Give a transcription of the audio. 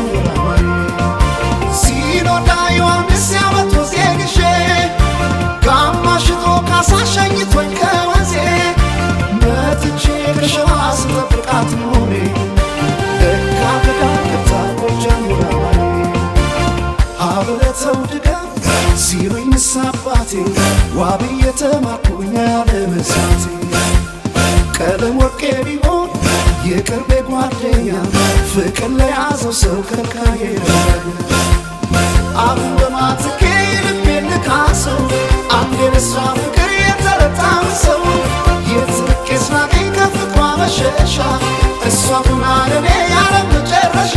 ጀምራማይ ሲኖዳ ዮሐንስ ያመቶ ዜግሼ ጋማሽቶ ካሳሸኝቶኝ ከወንዜ መጥቼ ከሸዋ ስጠብቃት ኖሬ ደካ ከዳቅታ ጀምራማይ አብረተው ድገም ሲሉኝ ንሳባቴ ዋብዬ ተማርኩኝ ያለመሳቴ ቀለም ወርቄ ቢሆን የቅርቤ ጓደኛ ፍቅር ለያዘው ሰው ከልካዬ አሁን በማትኬ ልቤን ልካሰው አንዴ በሷ ፍቅር የተረታው ሰው የትርቄ ስናገኝ ከፍቅሯ መሸሻ እሷ ሁና ለኔ ያለ መጨረሻ